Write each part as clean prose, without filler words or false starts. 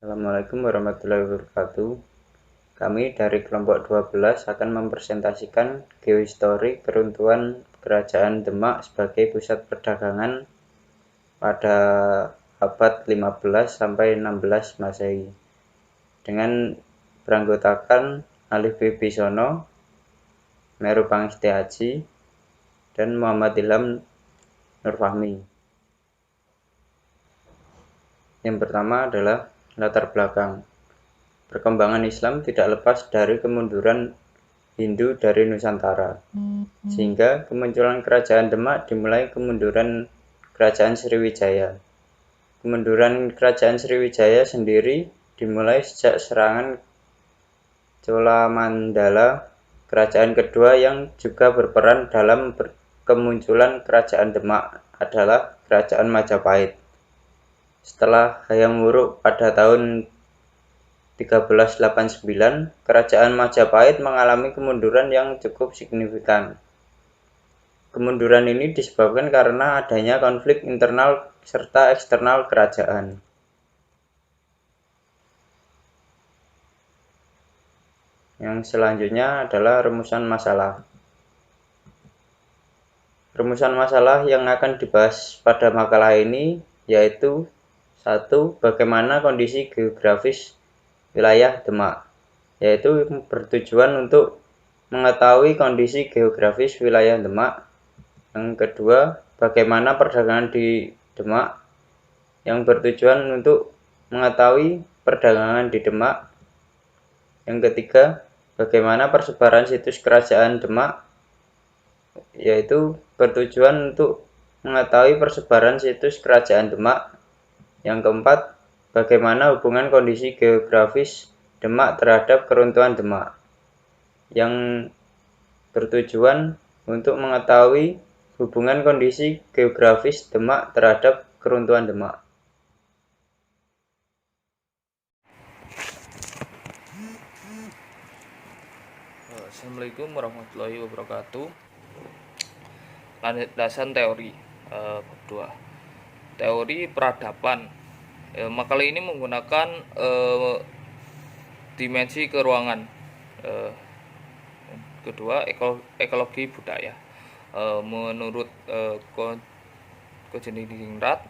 Assalamualaikum warahmatullahi wabarakatuh. Kami dari kelompok 12 akan mempresentasikan geohistori keruntuhan Kerajaan Demak sebagai pusat perdagangan pada abad 15 sampai 16 Masehi dengan beranggotakan Alif Wibisono, Meru Pangesti Aji, dan Muhammad Ilham Nurfahmi. Yang pertama adalah latar belakang. Perkembangan Islam tidak lepas dari kemunduran Hindu dari Nusantara, sehingga kemunculan Kerajaan Demak dimulai kemunduran Kerajaan Sriwijaya. Kemunduran Kerajaan Sriwijaya sendiri dimulai sejak serangan Cholamandala, kerajaan kedua yang juga berperan dalam kemunculan Kerajaan Demak adalah Kerajaan Majapahit. Setelah Hayam Wuruk pada tahun 1389, Kerajaan Majapahit mengalami kemunduran yang cukup signifikan. Kemunduran ini disebabkan karena adanya konflik internal serta eksternal kerajaan. Yang selanjutnya adalah rumusan masalah. Rumusan masalah yang akan dibahas pada makalah ini yaitu 1. Bagaimana kondisi geografis wilayah Demak, yaitu bertujuan untuk mengetahui kondisi geografis wilayah Demak. Yang kedua, bagaimana perdagangan di Demak, yang bertujuan untuk mengetahui perdagangan di Demak. Yang ketiga, bagaimana persebaran situs kerajaan Demak, yaitu bertujuan untuk mengetahui persebaran situs kerajaan Demak. Yang keempat, bagaimana hubungan kondisi geografis Demak terhadap keruntuhan Demak, yang bertujuan untuk mengetahui hubungan kondisi geografis Demak terhadap keruntuhan Demak. Assalamualaikum warahmatullahi wabarakatuh. Landasan teori bab 2. Teori peradaban. Makalah ini menggunakan dimensi keruangan. Kedua, ekologi budaya. Menurut Kojeningrat,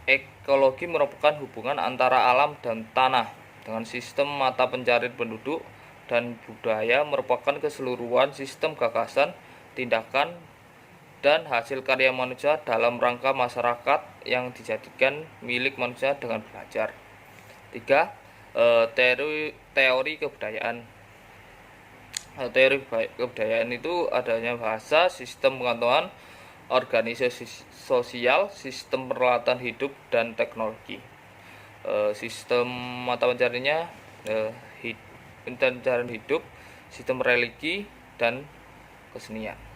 ekologi merupakan hubungan antara alam dan tanah dengan sistem mata pencarian penduduk, dan budaya merupakan keseluruhan sistem gagasan, tindakan, dan hasil karya manusia dalam rangka masyarakat yang dijadikan milik manusia dengan belajar. 3. Teori kebudayaan. Teori kebudayaan itu adanya bahasa, sistem pengetahuan, organisasi sosial, sistem peralatan hidup, dan teknologi. Sistem mata pencariannya pencarian hidup, sistem religi, dan kesenian.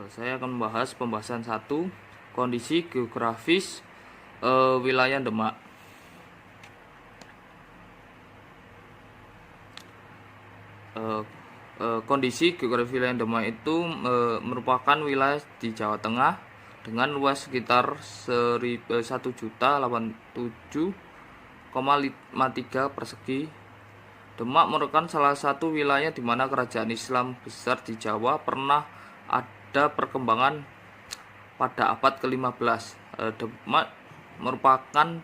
Saya akan membahas pembahasan 1, kondisi geografis wilayah Demak. Kondisi geografis wilayah Demak itu merupakan wilayah di Jawa Tengah dengan luas sekitar 1.087,53 persegi. Demak merupakan salah satu wilayah di mana kerajaan Islam besar di Jawa pernah ada perkembangan pada abad ke-15. Demak merupakan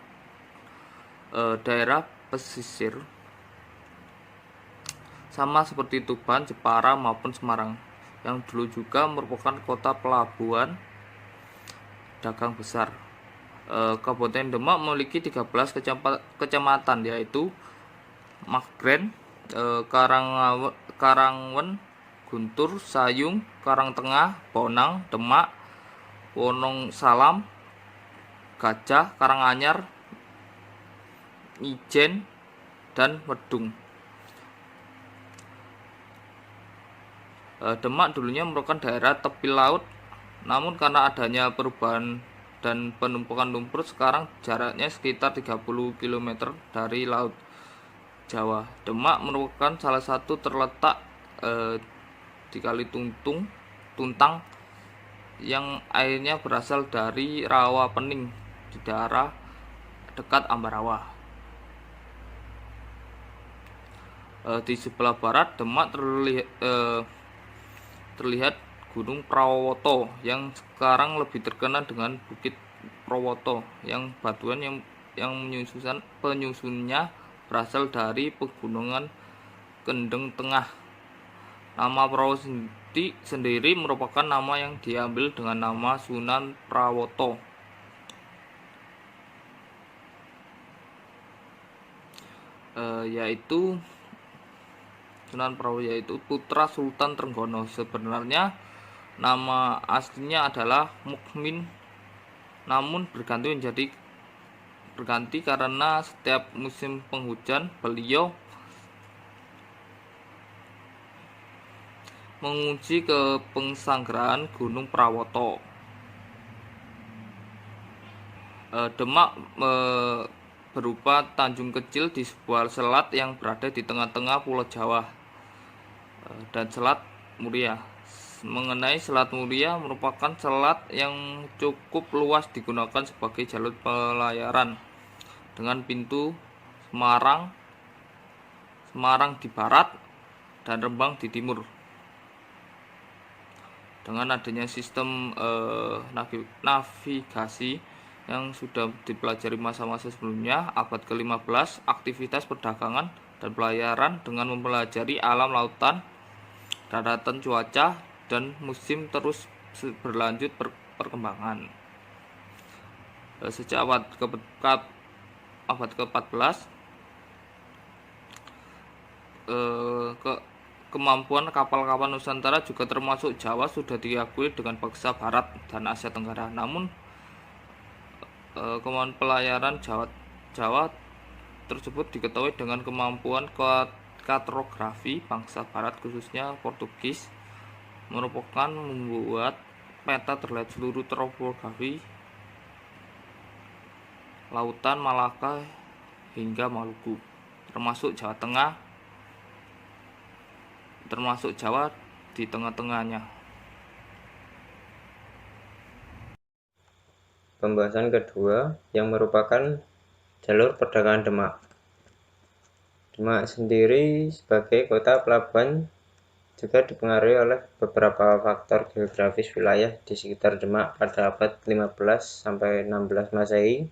daerah pesisir sama seperti Tuban, Jepara maupun Semarang, yang dulu juga merupakan kota pelabuhan dagang besar. Kabupaten Demak memiliki 13 kecamatan, yaitu Magren, Karangwen, Guntur, Sayung, Karangtengah, Bonang, Demak, Wonosalam, Gajah, Karanganyar, Ijen, dan Wedung. Demak dulunya merupakan daerah tepi laut, namun karena adanya perubahan dan penumpukan lumpur, sekarang jaraknya sekitar 30 km dari laut Jawa. Demak merupakan salah satu terletak di Kali Tuntang yang airnya berasal dari rawa Pening di dekat Ambarawa. Di sebelah barat Demak terlihat Gunung Prawoto yang sekarang lebih terkenal dengan Bukit Prawoto yang batuan yang penyusunnya berasal dari pegunungan Kendeng Tengah. Nama Prawoto sendiri merupakan nama yang diambil dengan nama Sunan Prawoto. Yaitu Sunan Prawoto yaitu putra Sultan Trenggono. Sebenarnya nama aslinya adalah Mukmin, namun berganti karena setiap musim penghujan beliau mengunci ke pengsanggrahan Gunung Prawoto. Demak berupa tanjung kecil di sebuah selat yang berada di tengah-tengah Pulau Jawa. Dan Selat Muria. Mengenai Selat Muria merupakan selat yang cukup luas digunakan sebagai jalur pelayaran dengan pintu Semarang di barat dan Rembang di timur. Dengan adanya sistem navigasi yang sudah dipelajari masa-masa sebelumnya, abad ke-15, aktivitas perdagangan dan pelayaran dengan mempelajari alam lautan, daratan, cuaca, dan musim terus berlanjut perkembangan. Sejak abad ke-14, kemampuan kapal-kapal Nusantara juga termasuk Jawa sudah diakui dengan bangsa Barat dan Asia Tenggara. Namun kemampuan pelayaran Jawa tersebut diketahui dengan kemampuan kartografi bangsa Barat, khususnya Portugis, merupakan membuat peta terlihat seluruh topografi lautan Malaka hingga Maluku, termasuk Jawa Tengah, termasuk Jawa di tengah-tengahnya. Pembahasan kedua yang merupakan jalur perdagangan Demak. Demak sendiri sebagai kota pelabuhan juga dipengaruhi oleh beberapa faktor geografis wilayah di sekitar Demak pada abad 15 sampai 16 Masehi,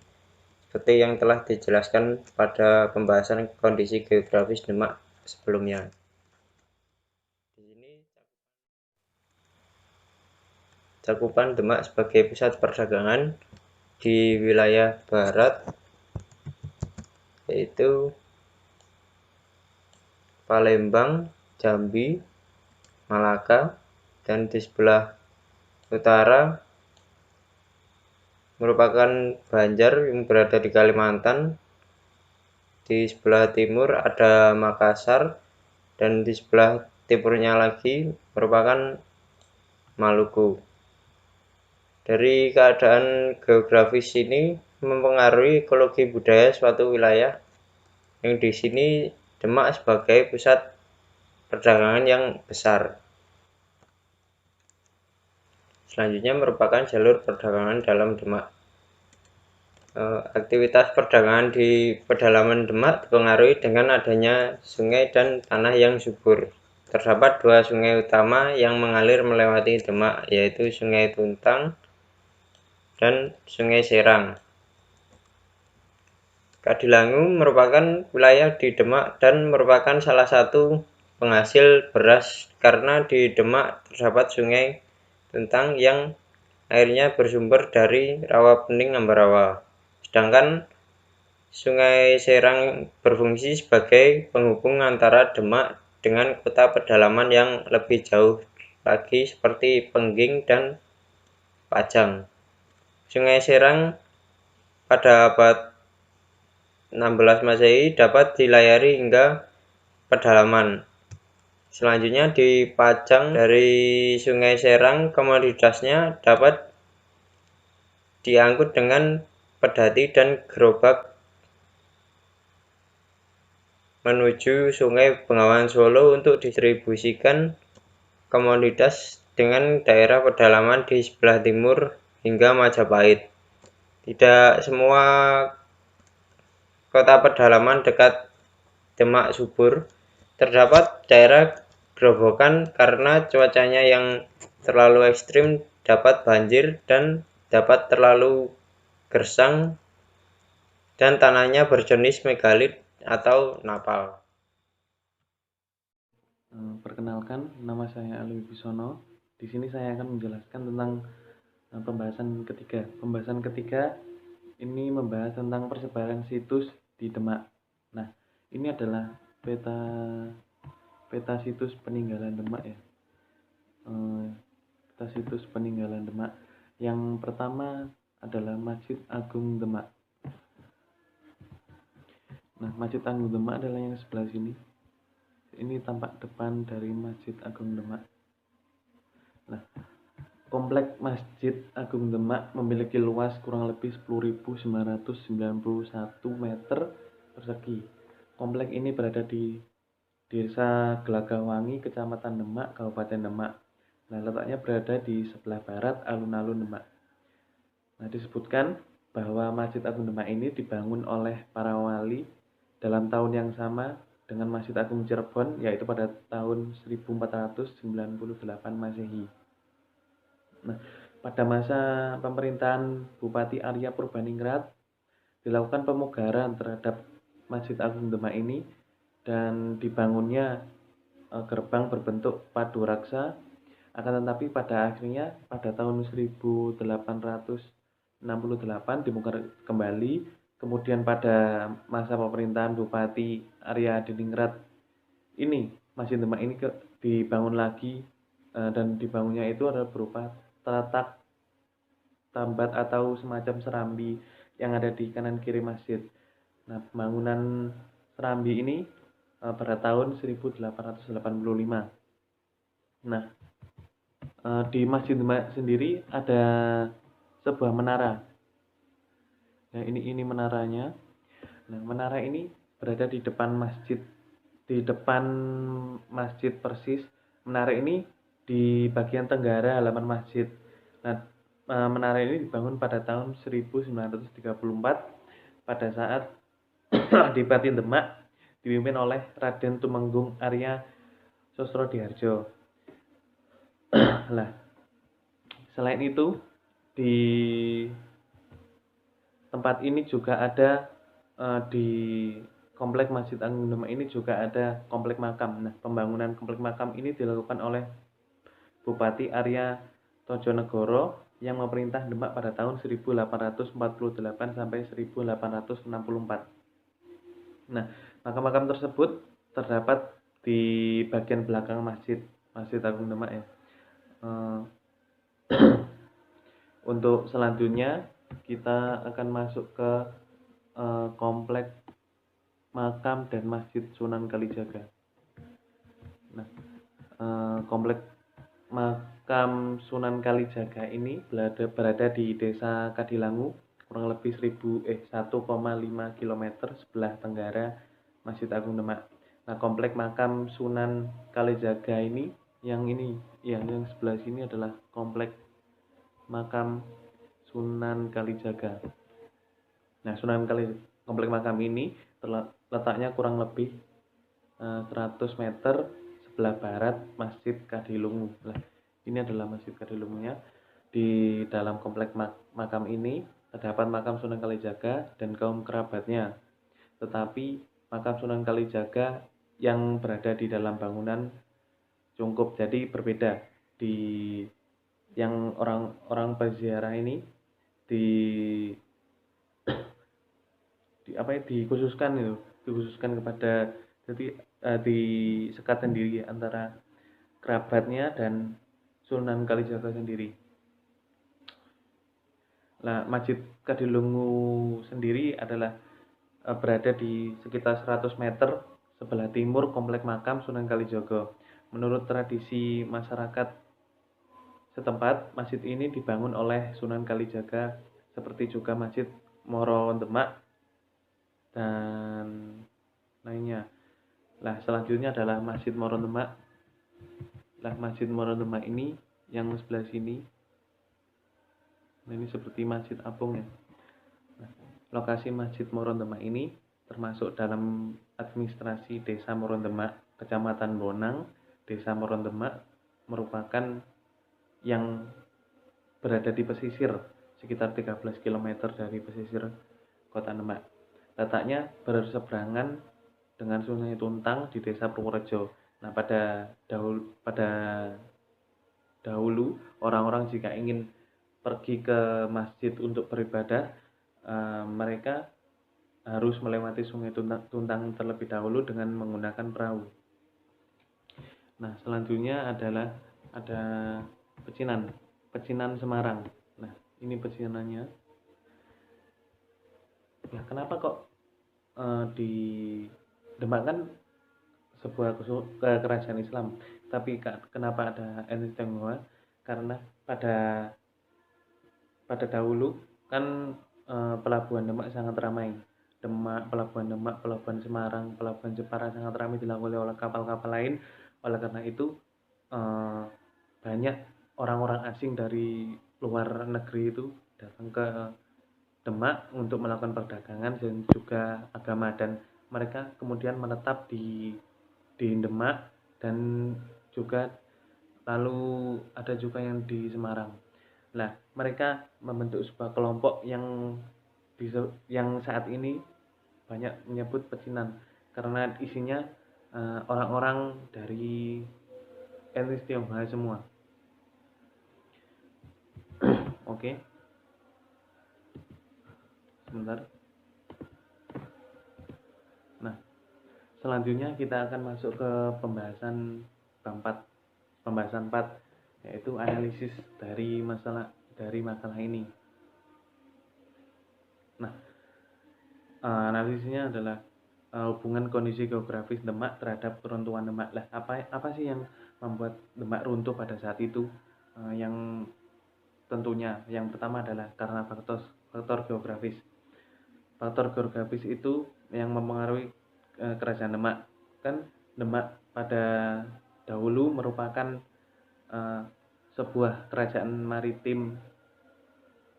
seperti yang telah dijelaskan pada pembahasan kondisi geografis Demak sebelumnya. Di sini cakupan Demak sebagai pusat perdagangan di wilayah barat yaitu Palembang, Jambi, Malaka, dan di sebelah utara merupakan Banjar yang berada di Kalimantan. Di sebelah timur ada Makassar, dan di sebelah timurnya lagi merupakan Maluku. Dari keadaan geografis ini mempengaruhi ekologi budaya suatu wilayah, yang di sini Demak sebagai pusat perdagangan yang besar. Selanjutnya merupakan jalur perdagangan dalam Demak. Aktivitas perdagangan di pedalaman Demak dipengaruhi dengan adanya sungai dan tanah yang subur. Terdapat dua sungai utama yang mengalir melewati Demak, yaitu Sungai Tuntang dan Sungai Serang. Kadilangu merupakan wilayah di Demak dan merupakan salah satu penghasil beras karena di Demak terdapat Sungai Tuntang yang airnya bersumber dari rawa pening Ambarawa. Sedangkan Sungai Serang berfungsi sebagai penghubung antara Demak dengan kota pedalaman yang lebih jauh lagi seperti Pengging dan Pajang. Sungai Serang pada abad 16 Masehi dapat dilayari hingga pedalaman. Selanjutnya di Pajang, dari Sungai Serang komoditasnya dapat diangkut dengan pedati dan gerobak menuju Sungai Bengawan Solo untuk distribusikan komoditas dengan daerah pedalaman di sebelah timur hingga Majapahit. Tidak semua kota pedalaman dekat Demak subur, terdapat daerah gerobokan karena cuacanya yang terlalu ekstrim dapat banjir dan dapat terlalu gersang dan tanahnya berjenis megalit atau napal. Perkenalkan, nama saya Ali Wibisono. Di sini saya akan menjelaskan tentang pembahasan ketiga. Pembahasan ketiga ini membahas tentang persebaran situs di Demak. Nah, ini adalah peta situs peninggalan Demak ya. Peta situs peninggalan Demak. Yang pertama adalah Masjid Agung Demak. Nah, Masjid Agung Demak adalah yang sebelah sini. Ini tampak depan dari Masjid Agung Demak. Nah, komplek Masjid Agung Demak memiliki luas kurang lebih 10.991 meter persegi. Komplek ini berada di Desa Gelagahwangi, Kecamatan Demak, Kabupaten Demak. Nah, letaknya berada di sebelah barat alun-alun Demak. Nah, disebutkan bahwa Masjid Agung Demak ini dibangun oleh para wali dalam tahun yang sama dengan Masjid Agung Cirebon, yaitu pada tahun 1498 Masehi. Nah, pada masa pemerintahan Bupati Arya Purbaningrat dilakukan pemugaran terhadap Masjid Agung Demak ini dan dibangunnya gerbang berbentuk padu raksa. Akan tetapi pada akhirnya pada tahun 1868 dibongkar kembali. Kemudian pada masa pemerintahan Bupati Arya Diningrat ini Masjid Demak ini dibangun lagi, dan dibangunnya itu adalah berupa telatak tambat atau semacam serambi yang ada di kanan kiri masjid. Nah, pembangunan serambi ini pada tahun 1885. Nah, di Masjid Demak sendiri ada sebuah menara. Nah, ini menaranya. Nah, menara ini berada di depan masjid persis. Menara ini di bagian tenggara halaman masjid. Nah, menara ini dibangun pada tahun 1934 pada saat Adipati Demak dipimpin oleh Raden Tumenggung Arya Sosrodihardjo. Nah, selain itu di tempat ini juga ada di komplek Masjid Agung Demak ini juga ada komplek makam. Nah, pembangunan komplek makam ini dilakukan oleh Bupati Arya Tojonegoro yang memerintah Demak pada tahun 1848 sampai 1864. Nah, makam-makam tersebut terdapat di bagian belakang Masjid Agung Demak ya. Untuk selanjutnya kita akan masuk ke komplek makam dan Masjid Sunan Kalijaga. Nah, komplek makam Sunan Kalijaga ini berada di Desa Kadilangu, kurang lebih 1,5 km sebelah tenggara Masjid Agung Demak. Nah, komplek makam Sunan Kalijaga ini yang sebelah sini adalah komplek makam Sunan Kalijaga. Nah, komplek makam ini letaknya kurang lebih 100 meter sebelah barat Masjid Kadilungu. Nah, ini adalah Masjid Kadilungunya. Di dalam komplek makam ini terdapat makam Sunan Kalijaga dan kaum kerabatnya. Tetapi makam Sunan Kalijaga yang berada di dalam bangunan cungkup, jadi berbeda. Di yang orang peziarah ini dikhususkan kepada, jadi disekat sendiri antara kerabatnya dan Sunan Kalijaga sendiri. Nah, Masjid Kadilungu sendiri adalah berada di sekitar 100 meter sebelah timur komplek makam Sunan Kalijaga. Menurut tradisi masyarakat setempat, masjid ini dibangun oleh Sunan Kalijaga, seperti juga Masjid Moro Demak dan lainnya. Nah, selanjutnya adalah Masjid Moro Demak. Nah, Masjid Moro Demak ini yang sebelah sini. Nah, ini seperti Masjid Apung ya. Nah, lokasi Masjid Moro Demak ini termasuk dalam administrasi Desa Morondemak, Kecamatan Bonang. Desa Morondemak merupakan yang berada di pesisir, sekitar 13 km dari pesisir Kota Demak. Letaknya berseberangan dengan Sungai Tuntang di Desa Purworejo. Nah, pada dahulu orang-orang jika ingin pergi ke masjid untuk beribadah, mereka harus melewati Sungai Tuntang terlebih dahulu dengan menggunakan perahu. Nah, selanjutnya adalah ada Pecinan Semarang. Nah, ini pecinannya. Ya, kenapa kok di Demak kan sebuah kerajaan Islam, tapi kenapa ada etnis Tionghoa? Karena pada dahulu kan pelabuhan Demak sangat ramai. Pelabuhan Demak, Pelabuhan Semarang, Pelabuhan Jepara sangat ramai dilalui oleh kapal-kapal lain. Oleh karena itu banyak orang-orang asing dari luar negeri itu datang ke Demak untuk melakukan perdagangan dan juga agama, dan mereka kemudian menetap di Demak, dan juga lalu ada juga yang di Semarang. Nah, mereka membentuk sebuah kelompok yang saat ini banyak menyebut pecinan karena isinya orang-orang dari etnis Tionghoa semua. Oke. Sebentar. Nah, selanjutnya kita akan masuk ke pembahasan 4, yaitu analisis dari masalah ini. Nah, analisisnya adalah hubungan kondisi geografis Demak terhadap keruntuhan Demak. Lah, apa sih yang membuat Demak runtuh pada saat itu? Yang tentunya yang pertama adalah karena faktor geografis. Faktor geografis itu yang mempengaruhi kerajaan Demak. Kan Demak pada dahulu merupakan sebuah kerajaan maritim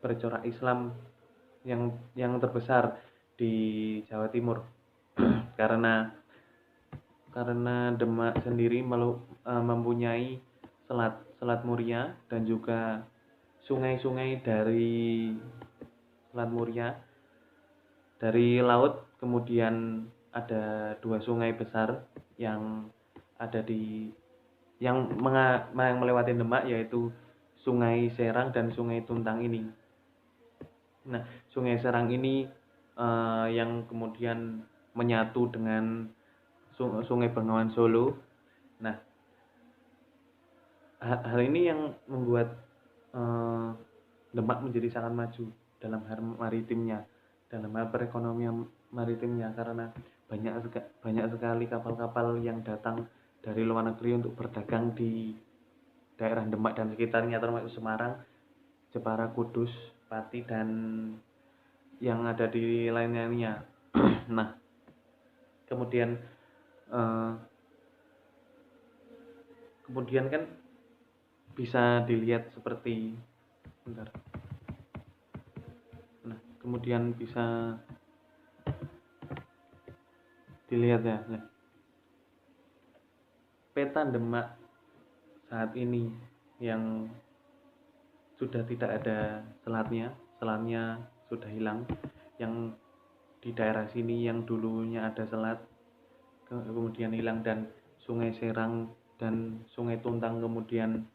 bercorak Islam yang terbesar di Jawa Timur. karena Demak sendiri mempunyai Selat Muria dan juga sungai-sungai dari Selat Muria dari laut. Kemudian ada 2 sungai besar yang melewati Demak, yaitu Sungai Serang dan Sungai Tuntang ini. Nah, Sungai Serang ini yang kemudian menyatu dengan Sungai Bengawan Solo. Nah, hal ini yang membuat Demak menjadi sangat maju dalam hal maritimnya, dalam hal perekonomian maritimnya, karena banyak sekali kapal-kapal yang datang dari luar negeri untuk berdagang di daerah Demak dan sekitarnya, termasuk Semarang, Jepara, Kudus, Pati, dan yang ada di lainnya. Nah, kemudian kan bisa dilihat seperti kemudian bisa dilihat ya. Nah, peta Demak saat ini yang sudah tidak ada selatnya sudah hilang. Yang di daerah sini yang dulunya ada selat kemudian hilang, dan Sungai Serang dan Sungai Tuntang kemudian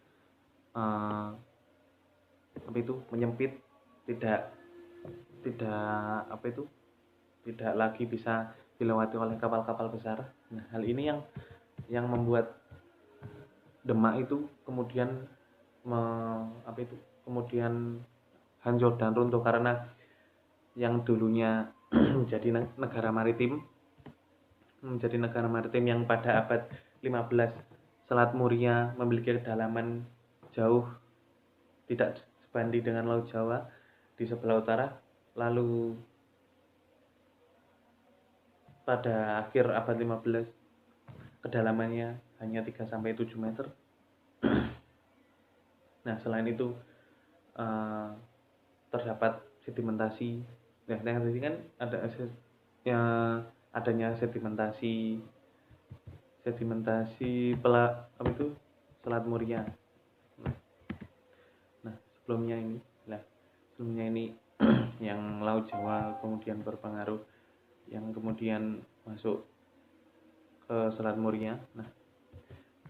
menyempit, tidak lagi bisa dilewati oleh kapal-kapal besar. Nah, hal ini yang membuat Demak itu kemudian kemudian hancur dan runtuh, karena yang dulunya menjadi negara maritim yang pada abad 15 Selat Muria memiliki kedalaman jauh tidak sebanding dengan Laut Jawa di sebelah utara. Lalu pada akhir abad 15 kedalamannya hanya 3-7 meter. Nah, selain itu terdapat sedimentasi. Nah, kan ada ya adanya sedimentasi Selat Muria. Nah, sebelumnya ini yang Laut Jawa kemudian berpengaruh, yang kemudian masuk ke Selat Muria. Nah,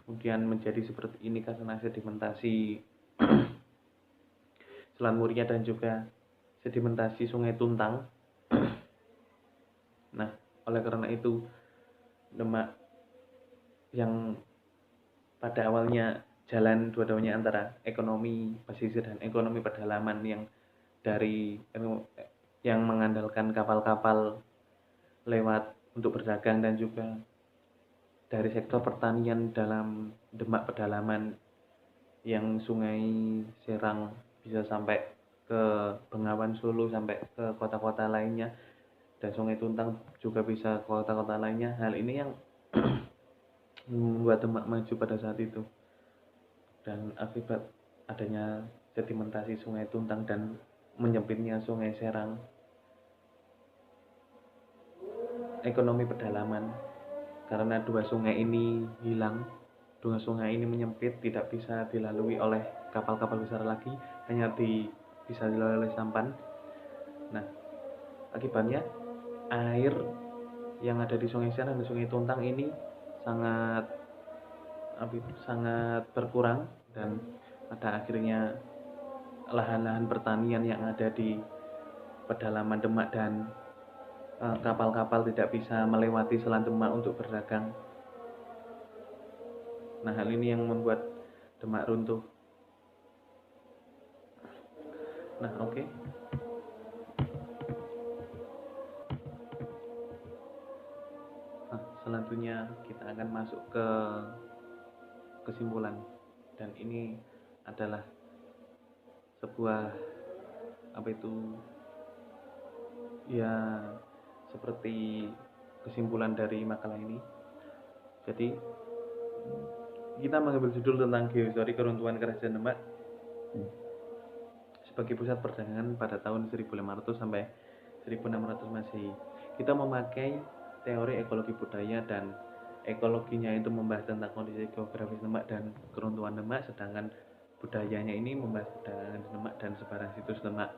kemudian menjadi seperti ini karena sedimentasi Selat Muria dan juga sedimentasi Sungai Tuntang. Nah, oleh karena itu Demak yang pada awalnya jalan dua-duanya antara ekonomi pesisir dan ekonomi pedalaman yang mengandalkan kapal-kapal lewat untuk berdagang, dan juga dari sektor pertanian dalam Demak pedalaman yang Sungai Serang bisa sampai ke Bengawan Solo, sampai ke kota-kota lainnya, dan Sungai Tuntang juga bisa ke kota-kota lainnya. Hal ini yang membuat Demak maju pada saat itu, dan akibat adanya sedimentasi Sungai Tuntang dan menyempitnya Sungai Serang, ekonomi pedalaman karena dua sungai ini hilang, dua sungai ini menyempit, tidak bisa dilalui oleh kapal-kapal besar lagi, hanya bisa dilalui oleh sampan. Nah, akibatnya air yang ada di Sungai Serang dan Sungai Tuntang ini sangat berkurang, dan pada akhirnya lahan-lahan pertanian yang ada di pedalaman Demak dan kapal-kapal tidak bisa melewati Selat Demak untuk berdagang. Nah, hal ini yang membuat Demak runtuh. Nah, oke. Nah, selanjutnya kita akan masuk ke kesimpulan, dan ini adalah sebuah ya seperti kesimpulan dari makalah ini. Jadi kita mengambil judul tentang geohistori keruntuhan Kerajaan Demak sebagai pusat perdagangan pada tahun 1500 sampai 1600 Masehi. Kita memakai teori ekologi budaya, dan ekologinya itu membahas tentang kondisi geografis Demak dan keruntuhan Demak, sedangkan budayanya ini membahas perdagangan Demak dan sebaran situs Demak.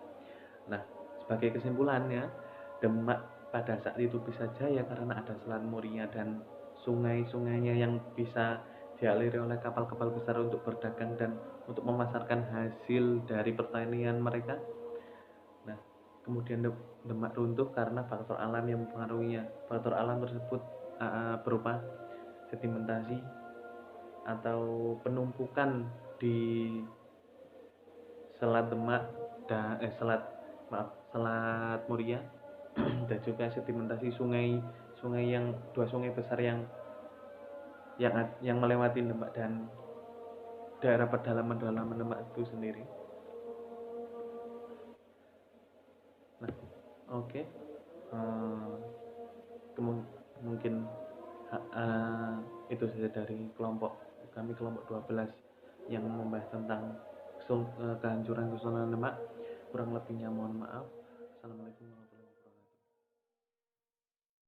Nah, sebagai kesimpulannya, Demak pada saat itu bisa jaya karena ada Selat Muria dan sungai-sungainya yang bisa dialiri oleh kapal-kapal besar untuk berdagang dan untuk memasarkan hasil dari pertanian mereka. Nah, kemudian Demak runtuh karena faktor alam yang mempengaruhinya. Faktor alam tersebut berupa sedimentasi atau penumpukan di Selat Demak dan Selat Muria dan juga sedimentasi dua sungai besar yang melewati Demak dan daerah pedalaman Demak itu sendiri. Nah, oke. Mungkin itu saja dari kelompok 12 yang membahas tentang kehancuran kesultanan Demak. Kurang lebihnya mohon maaf.